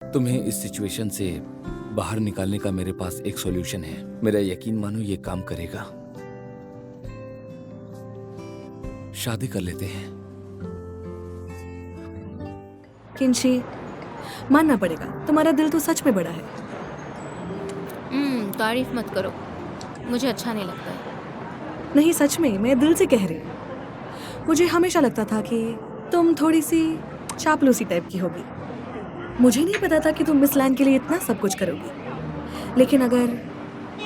तुम्हें इस सिचुएशन से बाहर निकालने का मेरे पास एक सॉल्यूशन है। मेरा यकीन मानो ये काम करेगा। शादी कर लेते हैं। किंशी, मानना पड़ेगा, तुम्हारा दिल तो सच में बड़ा है। तारीफ मत करो, मुझे अच्छा नहीं लगता है। नहीं, सच में मैं दिल से कह रही हूँ। मुझे हमेशा लगता था कि तुम थोड़ी सी चापलूसी टाइप की होगी। मुझे नहीं पता था कि तुम मिस लैंग के लिए इतना सब कुछ करोगी। लेकिन अगर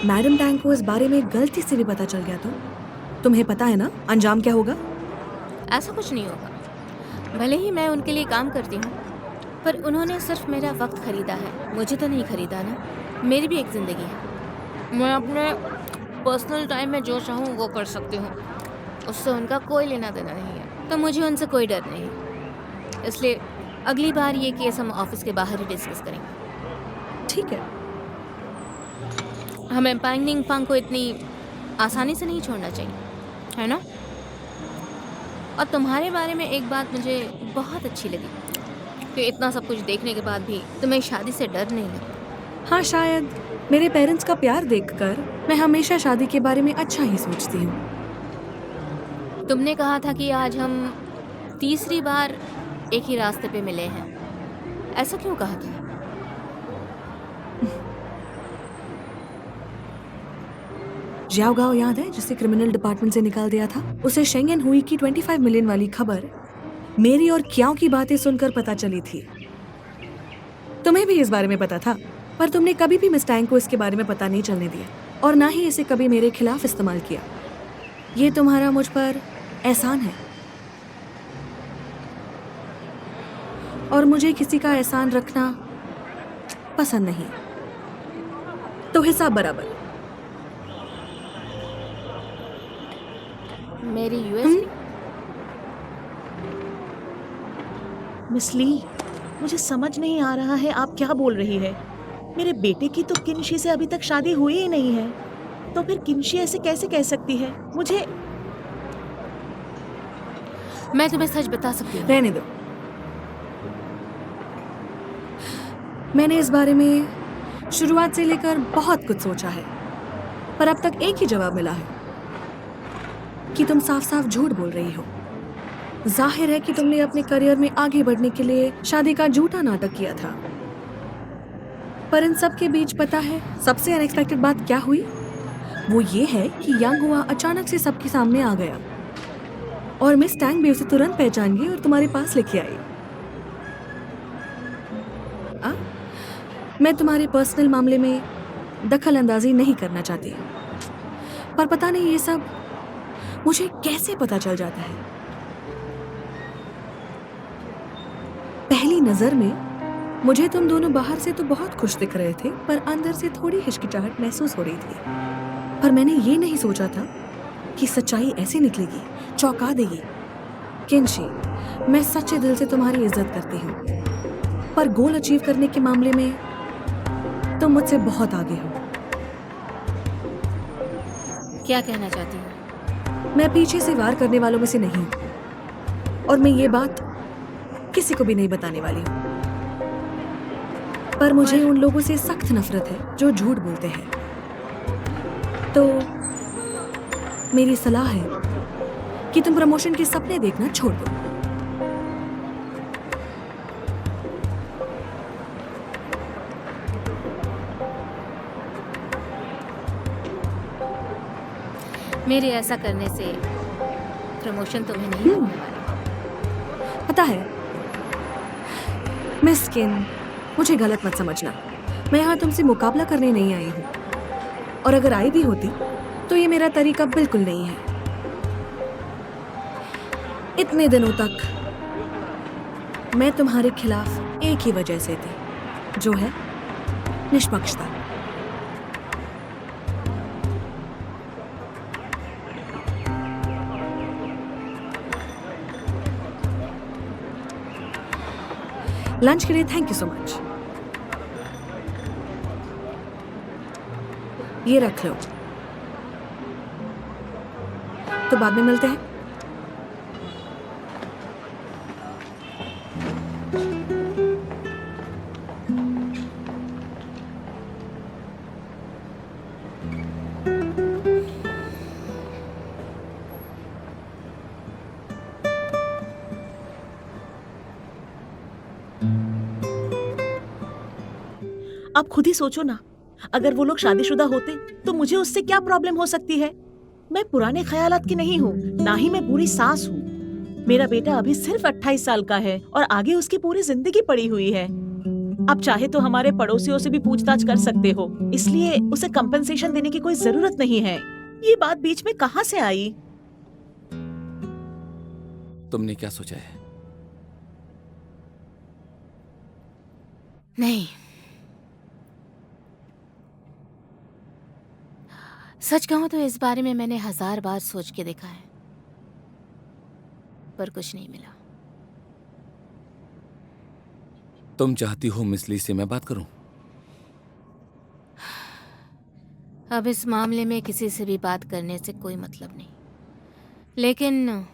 मैडम टैंग को इस बारे में गलती से भी पता चल गया तो तुम्हें पता है ना अंजाम क्या होगा? ऐसा कुछ नहीं होगा। भले ही मैं उनके लिए काम करती हूँ, पर उन्होंने सिर्फ मेरा वक्त खरीदा है, मुझे तो नहीं खरीदा ना। मेरी भी एक ज़िंदगी है। मैं अपने पर्सनल टाइम में जो चाहूँ वो कर सकती हूँ। उससे उनका कोई लेना देना नहीं है, तो मुझे उनसे कोई डर नहीं। इसलिए अगली बार ये केस हम ऑफिस के बाहर ही डिस्कस करेंगे। ठीक है। हमें पैंगनिंग फंग को इतनी आसानी से नहीं छोड़ना चाहिए, है ना? और तुम्हारे बारे में एक बात मुझे बहुत अच्छी लगी कि इतना सब कुछ देखने के बाद भी तुम्हें शादी से डर नहीं लगता। हाँ, शायद मेरे पेरेंट्स का प्यार देखकर मैं हमेशा शादी के बारे में अच्छा ही सोचती हूँ। तुमने कहा था कि आज हम तीसरी बार एक ही रास्ते पे मिले हैं। ऐसा क्यों कहा था? जियाओ गाओ याद है, जिसे क्रिमिनल डिपार्टमेंट से निकाल दिया था? उसे शेंगेन हुई की 25 मिलियन वाली खबर मेरी और क्याओ की बातें सुनकर पता चली थी। तुम्हें भी इस बारे में पता था, पर तुमने कभी भी मिस टैंग को इसके बारे में पता नहीं चलने दिया और ना ही इसे कभी मेरे खिलाफ इस्तेमाल किया। ये तुम्हारा मुझ पर एहसान है और मुझे किसी का एहसान रखना पसंद नहीं। तो हिसाब बराबर। मेरी यूएसपी? मिस ली, मुझे समझ नहीं आ रहा है आप क्या बोल रही है। मेरे बेटे की तो किंशी से अभी तक शादी हुई ही नहीं है, तो फिर किंशी ऐसे कैसे कह सकती है? मुझे मैं तुम्हें सच बता सकती हूँ। रहने दो। मैंने इस बारे में शुरुआत से लेकर बहुत कुछ सोचा है, पर अब तक एक ही जवाब मिला है कि तुम साफ साफ झूठ बोल रही हो। जाहिर है कि तुमने अपने करियर में आगे बढ़ने के लिए शादी का झूठा नाटक किया था, पर इन सब के बीच पता है सबसे अनएक्सपेक्टेड बात क्या हुई? वो ये है कि यांग हुआ अचानक से सबके सामने आ गया और मिस टैंग भी उसे तुरंत पहचान गई और तुम्हारे पास लेके आई। मैं तुम्हारे पर्सनल मामले में दखल अंदाजी नहीं करना चाहती, पर पता नहीं ये सब मुझे कैसे पता चल जाता है। पहली नजर में मुझे तुम दोनों बाहर से तो बहुत खुश दिख रहे थे, पर अंदर से थोड़ी हिचकिचाहट महसूस हो रही थी। पर मैंने ये नहीं सोचा था कि सच्चाई ऐसे निकलेगी, चौंका देगी। किंशी, मैं सच्चे दिल से तुम्हारी इज्जत करती हूँ, पर गोल अचीव करने के मामले में तुम मुझसे बहुत आगे हो। क्या कहना चाहती हूँ? मैं पीछे से वार करने वालों में से नहीं हूँ और मैं ये बात किसी को भी नहीं बताने वाली हूँ, पर मुझे उन लोगों से सख्त नफरत है जो झूठ बोलते हैं। तो मेरी सलाह है कि तुम प्रमोशन के सपने देखना छोड़ दो। मेरे ऐसा करने से प्रमोशन तुम्हें नहीं मिलने वाला। पता है मिस किन, मुझे गलत मत समझना। मैं यहाँ तुमसे मुकाबला करने नहीं आई हूँ, और अगर आई भी होती तो ये मेरा तरीका बिल्कुल नहीं है। इतने दिनों तक मैं तुम्हारे खिलाफ एक ही वजह से थी, जो है निष्पक्षता। लंच के लिए थैंक यू सो मच। ये रख लो, तो बाद में मिलते हैं। आप खुद ही सोचो ना, अगर वो लोग शादीशुदा होते तो मुझे उससे क्या प्रॉब्लम हो सकती है? मैं पुराने ख्यालात की नहीं हूँ, ना ही मैं बुरी सास हूँ। मेरा बेटा अभी सिर्फ 28 साल का है और आगे उसकी पूरी जिंदगी पड़ी हुई है। आप चाहे तो हमारे पड़ोसियों से भी पूछताछ कर सकते हो, इसलिए उसे कंपनसेशन देने की कोई जरूरत नहीं है। ये बात बीच में कहाँ से आई? तुमने क्या सोचा है? नहीं, सच कहूं तो इस बारे में मैंने 1000 बार सोच के देखा है, पर कुछ नहीं मिला। तुम चाहती हो मिस ली से मैं बात करूं? अब इस मामले में किसी से भी बात करने से कोई मतलब नहीं, लेकिन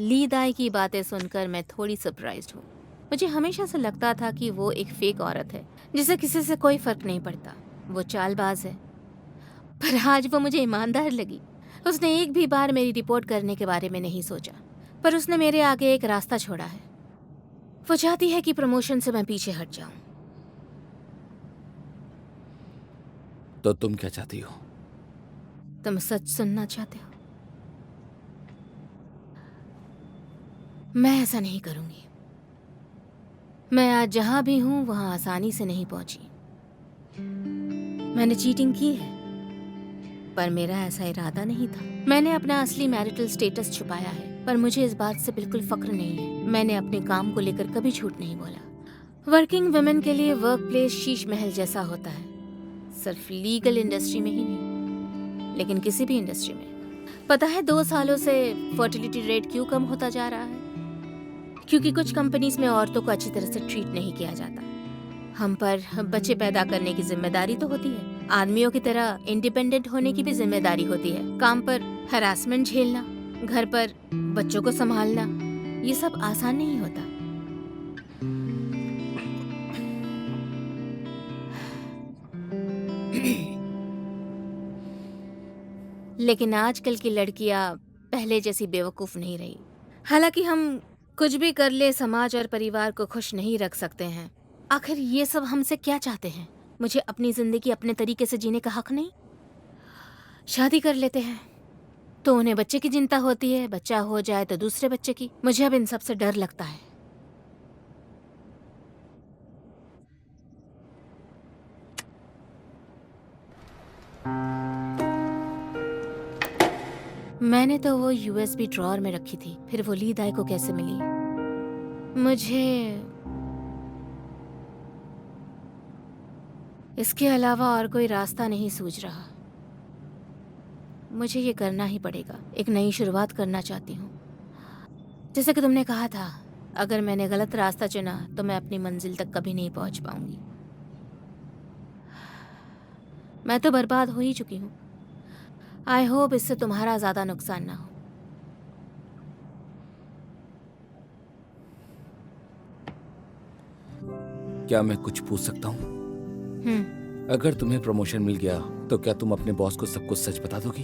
ली दाई की बातें सुनकर मैं थोड़ी सरप्राइज्ड हूँ। मुझे हमेशा से लगता था कि वो एक फेक औरत है जिसे किसी से कोई फर्क नहीं पड़ता, वो चालबाज है, पर आज वो मुझे ईमानदार लगी। उसने एक भी बार मेरी रिपोर्ट करने के बारे में नहीं सोचा, पर उसने मेरे आगे एक रास्ता छोड़ा है। वो चाहती है कि प्रमोशन से मैं पीछे हट जाऊं। तो तुम क्या चाहती हो? तुम सच सुनना चाहते हो? मैं ऐसा नहीं करूंगी। मैं आज जहां भी हूं वहां आसानी से नहीं पहुंची। मैंने चीटिंग की है, पर मेरा ऐसा इरादा नहीं था। मैंने अपना असली मैरिटल स्टेटस छुपाया है, पर मुझे इस बात से बिल्कुल फक्र नहीं है। मैंने अपने काम को लेकर कभी झूठ नहीं बोला। वर्किंग वुमेन के लिए वर्क प्लेस शीश महल जैसा होता है, सिर्फ लीगल इंडस्ट्री में ही नहीं, लेकिन किसी भी इंडस्ट्री में। पता है 2 सालों से फर्टिलिटी रेट क्यों कम होता जा रहा है? क्योंकि कुछ कंपनीज में औरतों को अच्छी तरह से ट्रीट नहीं किया जाता। हम पर बच्चे पैदा करने की जिम्मेदारी तो होती है, आदमियों की तरह इंडिपेंडेंट होने की भी जिम्मेदारी होती है। काम पर हरासमेंट झेलना, घर पर बच्चों को संभालना, ये सब आसान नहीं होता। लेकिन आजकल की लड़कियां पहले जैसी बेवकूफ नहीं रही। हालांकि हम कुछ भी कर ले, समाज और परिवार को खुश नहीं रख सकते हैं। आखिर ये सब हमसे क्या चाहते हैं? मुझे अपनी जिंदगी अपने तरीके से जीने का हक नहीं? शादी कर लेते हैं तो उन्हें बच्चे की चिंता होती है, बच्चा हो जाए तो दूसरे बच्चे की। मुझे अब इन सब से डर लगता है। मैंने तो वो यूएसबी ड्रॉअर में रखी थी, फिर वो ली दाई को कैसे मिली? मुझे इसके अलावा और कोई रास्ता नहीं सूझ रहा। मुझे ये करना ही पड़ेगा। एक नई शुरुआत करना चाहती हूँ। जैसे कि तुमने कहा था, अगर मैंने गलत रास्ता चुना तो मैं अपनी मंजिल तक कभी नहीं पहुँच पाऊंगी। मैं तो बर्बाद हो ही चुकी हूँ। आई होप इससे तुम्हारा ज़्यादा नुकसान ना हो। क्या मैं कुछ पूछ सकता हूँ? अगर तुम्हें प्रमोशन मिल गया तो क्या तुम अपने बॉस को सब कुछ सच बता दोगी?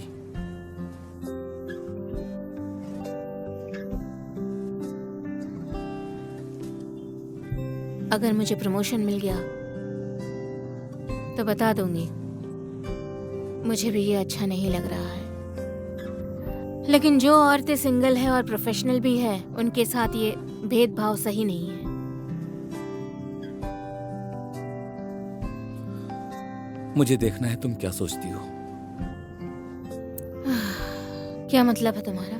अगर मुझे प्रमोशन मिल गया तो बता दूंगी। मुझे भी ये अच्छा नहीं लग रहा है, लेकिन जो औरतें सिंगल है और प्रोफेशनल भी है, उनके साथ ये भेदभाव सही नहीं है। मुझे देखना है तुम क्या सोचती हो। क्या मतलब है तुम्हारा?